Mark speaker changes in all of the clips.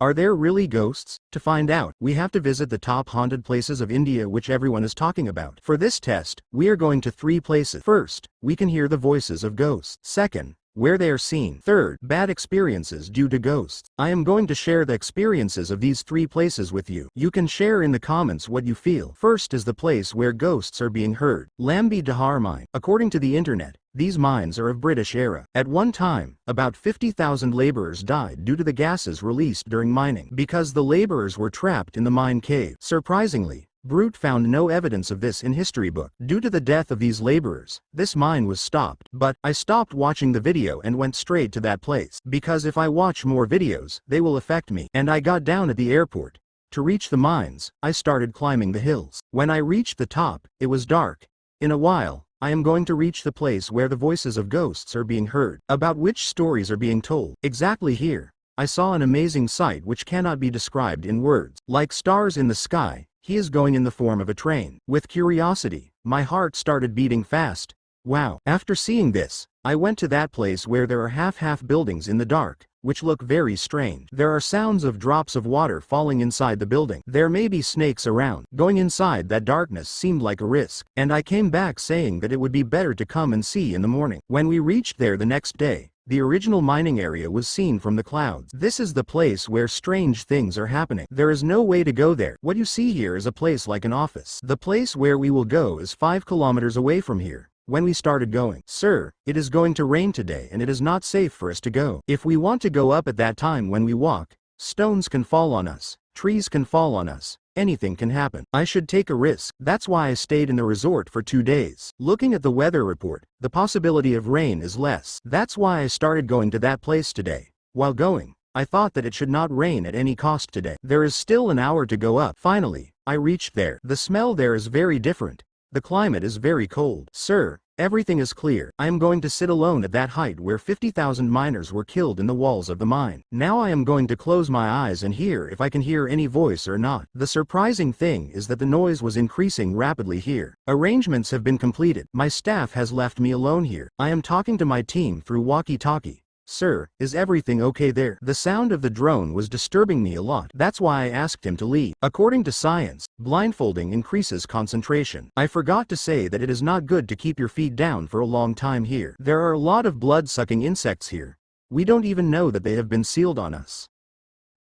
Speaker 1: Are there really ghosts? To find out, we have to visit the top haunted places of India which everyone is talking about. For this test, we are going to 3 places. First, we can hear the voices of ghosts. Second, where they are seen. Third, bad experiences due to ghosts. I am going to share the experiences of these 3 places with you. You can share in the comments what you feel. First is the place where ghosts are being heard. Lambi Dahar Mine. According to the internet, these mines are of British era. At one time, about 50,000 laborers died due to the gases released during mining because the laborers were trapped in the mine cave. Surprisingly, Brute found no evidence of this in history book. Due to the death of these laborers, this mine was stopped. But I stopped watching the video and went straight to that place, because if I watch more videos, they will affect me. And I got down at the airport. To reach the mines, I started climbing the hills. When I reached the top, it was dark. In a while, I am going to reach the place where the voices of ghosts are being heard. About which stories are being told. Exactly here, I saw an amazing sight which cannot be described in words. Like stars in the sky, he is going in the form of a train. With curiosity, my heart started beating fast. Wow. After seeing this, I went to that place where there are half buildings in the dark, which look very strange. There are sounds of drops of water falling inside the building. There may be snakes around. Going inside that darkness seemed like a risk, and I came back saying that it would be better to come and see in the morning. When we reached there the next day, the original mining area was seen from the clouds. This is the place where strange things are happening. There is no way to go there. What you see here is a place like an office. The place where we will go is 5 kilometers away from here. When we started going, "Sir, it is going to rain today and it is not safe for us to go. If we want to go up at that time when we walk, stones can fall on us, trees can fall on us. Anything can happen. I should take a risk." That's why I stayed in the resort for 2 days. Looking at the weather report, the possibility of rain is less. That's why I started going to that place today. While going, I thought that it should not rain at any cost today. There is still an hour to go up. Finally, I reached there. The smell there is very different. The climate is very cold. "Sir, everything is clear. I am going to sit alone at that height where 50,000 miners were killed in the walls of the mine. Now I am going to close my eyes and hear if I can hear any voice or not." The surprising thing is that the noise was increasing rapidly here. Arrangements have been completed. My staff has left me alone here. I am talking to my team through walkie-talkie. "Sir, is everything okay there?" The sound of the drone was disturbing me a lot. That's why I asked him to leave. According to science, blindfolding increases concentration. I forgot to say that it is not good to keep your feet down for a long time here. There are a lot of blood-sucking insects here. We don't even know that they have been sealed on us.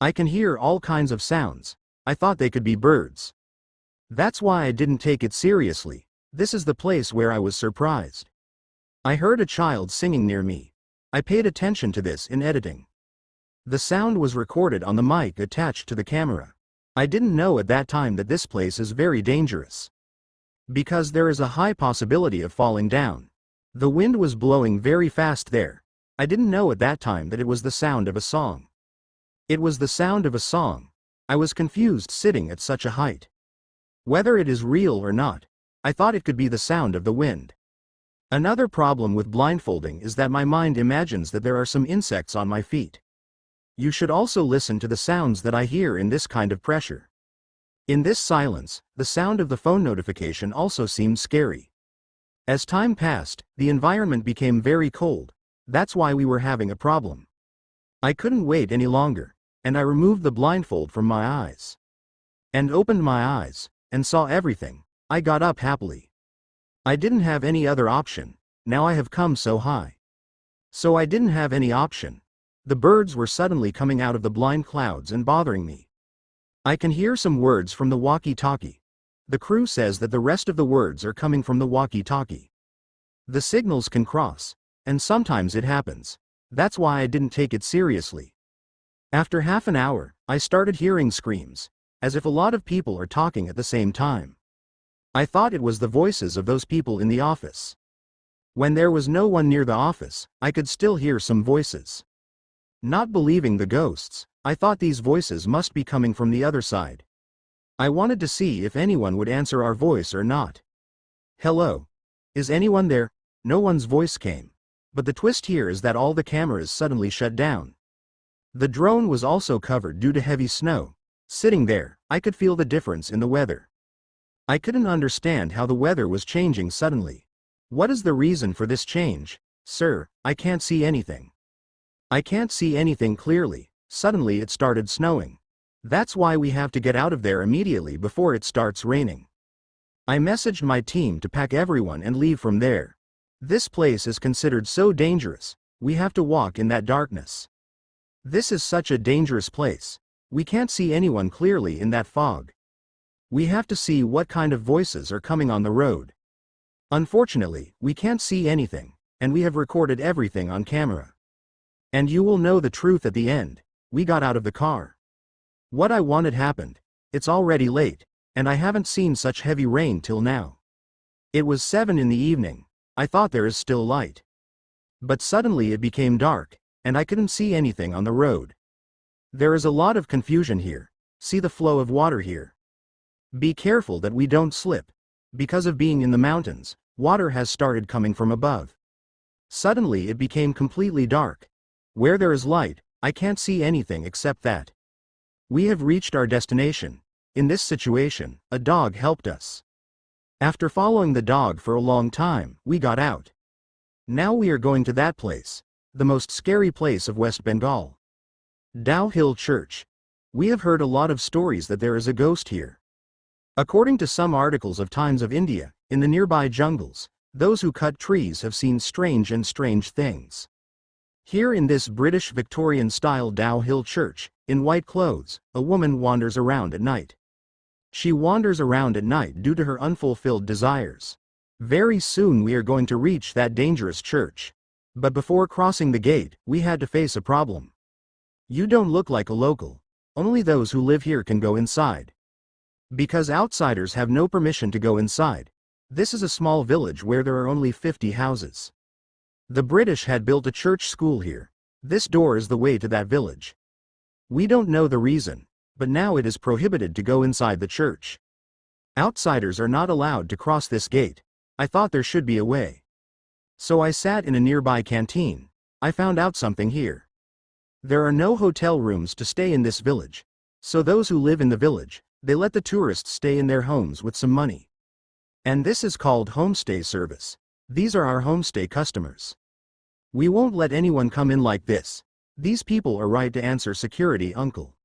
Speaker 1: I can hear all kinds of sounds. I thought they could be birds. That's why I didn't take it seriously. This is the place where I was surprised. I heard a child singing near me. I paid attention to this in editing. The sound was recorded on the mic attached to the camera. I didn't know at that time that this place is very dangerous, because there is a high possibility of falling down. The wind was blowing very fast there. I didn't know at that time that it was the sound of a song. It was the sound of a song. I was confused sitting at such a height. Whether it is real or not, I thought it could be the sound of the wind. Another problem with blindfolding is that my mind imagines that there are some insects on my feet. You should also listen to the sounds that I hear in this kind of pressure. In this silence, the sound of the phone notification also seemed scary. As time passed, the environment became very cold. That's why we were having a problem. I couldn't wait any longer, and I removed the blindfold from my eyes, and opened my eyes, and saw everything. I got up happily. I didn't have any other option. Now I have come so high. So I didn't have any option. The birds were suddenly coming out of the blind clouds and bothering me. I can hear some words from the walkie-talkie. The crew says that the rest of the words are coming from the walkie-talkie. The signals can cross, and sometimes it happens. That's why I didn't take it seriously. After half an hour, I started hearing screams, as if a lot of people are talking at the same time. I thought it was the voices of those people in the office. When there was no one near the office, I could still hear some voices. Not believing the ghosts, I thought these voices must be coming from the other side. I wanted to see if anyone would answer our voice or not. "Hello? Is anyone there?" No one's voice came. But the twist here is that all the cameras suddenly shut down. The drone was also covered due to heavy snow. Sitting there, I could feel the difference in the weather. I couldn't understand how the weather was changing suddenly. What is the reason for this change? "Sir, I can't see anything. I can't see anything clearly." Suddenly it started snowing. That's why we have to get out of there immediately before it starts raining. I messaged my team to pack everyone and leave from there. This place is considered so dangerous, we have to walk in that darkness. This is such a dangerous place. We can't see anyone clearly in that fog. We have to see what kind of voices are coming on the road. Unfortunately, we can't see anything, and we have recorded everything on camera. And you will know the truth at the end. We got out of the car. What I wanted happened. It's already late, and I haven't seen such heavy rain till now. It was 7 in the evening. I thought there is still light. But suddenly it became dark, and I couldn't see anything on the road. There is a lot of confusion here. See the flow of water here. Be careful that we don't slip. Because of being in the mountains, water has started coming from above. Suddenly it became completely dark. Where there is light, I can't see anything except that. We have reached our destination. In this situation, a dog helped us. After following the dog for a long time, we got out. Now we are going to that place, the most scary place of West Bengal. Dao Hill Church. We have heard a lot of stories that there is a ghost here. According to some articles of Times of India, in the nearby jungles, those who cut trees have seen strange things. Here in this British Victorian-style Dao Hill Church, in white clothes, a woman wanders around at night. She wanders around at night due to her unfulfilled desires. Very soon we are going to reach that dangerous church. But before crossing the gate, we had to face a problem. You don't look like a local. Only those who live here can go inside. Because outsiders have no permission to go inside. This is a small village where there are only 50 houses. The British had built a church school here. This door is the way to that village. We don't know the reason, but now it is prohibited to go inside the church. Outsiders are not allowed to cross this gate. I thought there should be a way. So I sat in a nearby canteen. I found out something here. There are no hotel rooms to stay in this village. So those who live in the village, they let the tourists stay in their homes with some money. And this is called homestay service. These are our homestay customers. We won't let anyone come in like this. These people are right to answer security, uncle.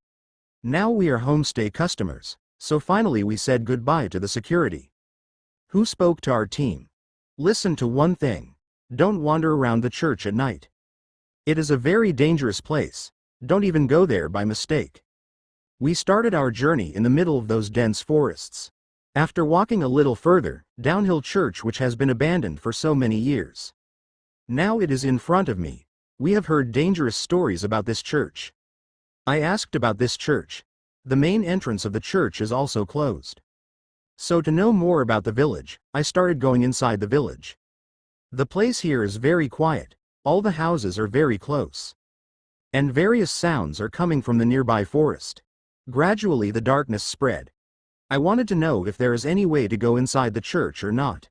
Speaker 1: Now we are homestay customers, so finally we said goodbye to the security. Who spoke to our team? Listen to one thing. Don't wander around the church at night. It is a very dangerous place. Don't even go there by mistake. We started our journey in the middle of those dense forests. After walking a little further, Downhill Church, which has been abandoned for so many years. Now it is in front of me. We have heard dangerous stories about this church. I asked about this church. The main entrance of the church is also closed. So to know more about the village, I started going inside the village. The place here is very quiet. All the houses are very close. And various sounds are coming from the nearby forest. Gradually the darkness spread. I wanted to know if there is any way to go inside the church or not.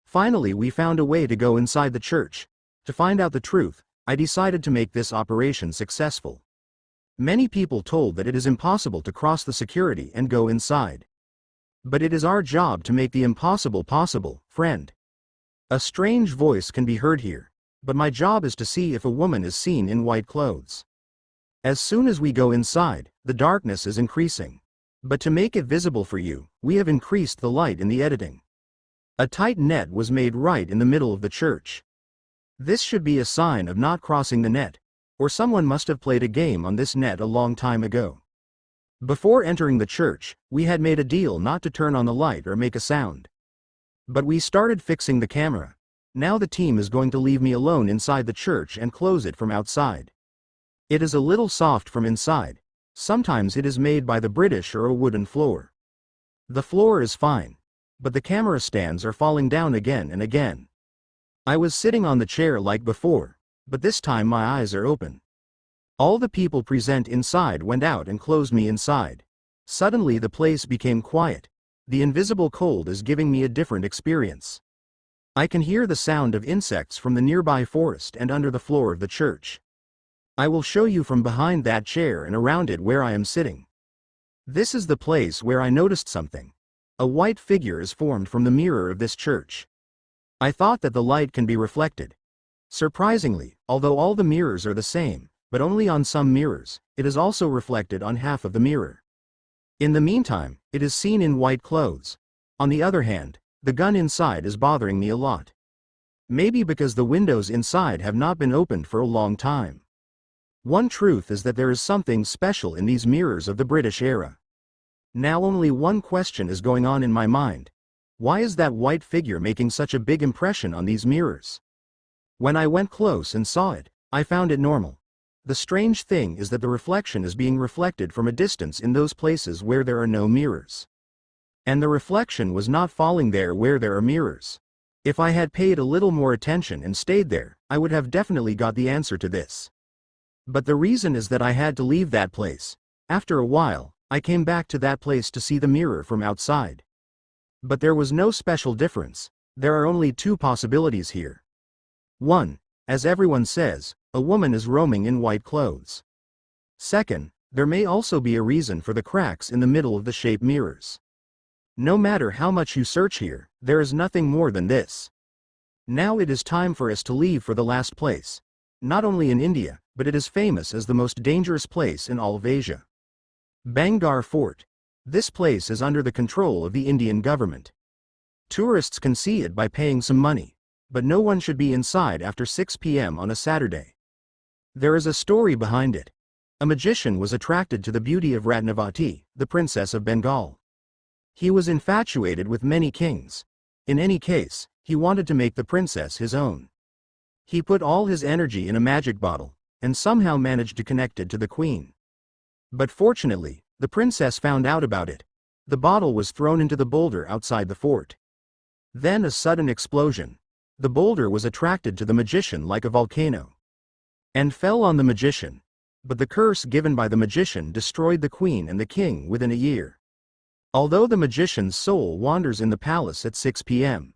Speaker 1: Finally we found a way to go inside the church. To find out the truth, I decided to make this operation successful. Many people told that it is impossible to cross the security and go inside. But it is our job to make the impossible possible, friend. A strange voice can be heard here, but my job is to see if a woman is seen in white clothes. As soon as we go inside, the darkness is increasing. But to make it visible for you, we have increased the light in the editing. A tight net was made right in the middle of the church. This should be a sign of not crossing the net, or someone must have played a game on this net a long time ago. Before entering the church, we had made a deal not to turn on the light or make a sound. But we started fixing the camera. Now the team is going to leave me alone inside the church and close it from outside. It is a little soft from inside. Sometimes it is made by the British or a wooden floor. The floor is fine, but the camera stands are falling down again and again. I was sitting on the chair like before, but this time my eyes are open. All the people present inside went out and closed me inside. Suddenly the place became quiet. The invisible cold is giving me a different experience. I can hear the sound of insects from the nearby forest and under the floor of the church. I will show you from behind that chair and around it where I am sitting. This is the place where I noticed something. A white figure is formed from the mirror of this church. I thought that the light can be reflected. Surprisingly, although all the mirrors are the same, but only on some mirrors. It is also reflected on half of the mirror. In the meantime, it is seen in white clothes. On the other hand, the gun inside is bothering me a lot. Maybe because the windows inside have not been opened for a long time. One truth is that there is something special in these mirrors of the British era. Now only one question is going on in my mind. Why is that white figure making such a big impression on these mirrors? When I went close and saw it, I found it normal. The strange thing is that the reflection is being reflected from a distance in those places where there are no mirrors. And the reflection was not falling there where there are mirrors. If I had paid a little more attention and stayed there, I would have definitely got the answer to this. But the reason is that I had to leave that place. After a while, I came back to that place to see the mirror from outside. But there was no special difference. There are only two possibilities here. 1. As everyone says, a woman is roaming in white clothes. 2. There may also be a reason for the cracks in the middle of the shape mirrors. No matter how much you search here, there is nothing more than this. Now it is time for us to leave for the last place. Not only in India, but it is famous as the most dangerous place in all of Asia. Bangar Fort. This place is under the control of the Indian government. Tourists can see it by paying some money, but no one should be inside after 6 p.m. on a Saturday. There is a story behind it. A magician was attracted to the beauty of Ratnavati, the princess of Bengal. He was infatuated with many kings. In any case, he wanted to make the princess his own. He put all his energy in a magic bottle, and somehow managed to connect it to the queen. But fortunately, the princess found out about it. The bottle was thrown into the boulder outside the fort. Then a sudden explosion. The boulder was attracted to the magician like a volcano, and fell on the magician. But the curse given by the magician destroyed the queen and the king within a year. Although the magician's soul wanders in the palace at 6 p.m.,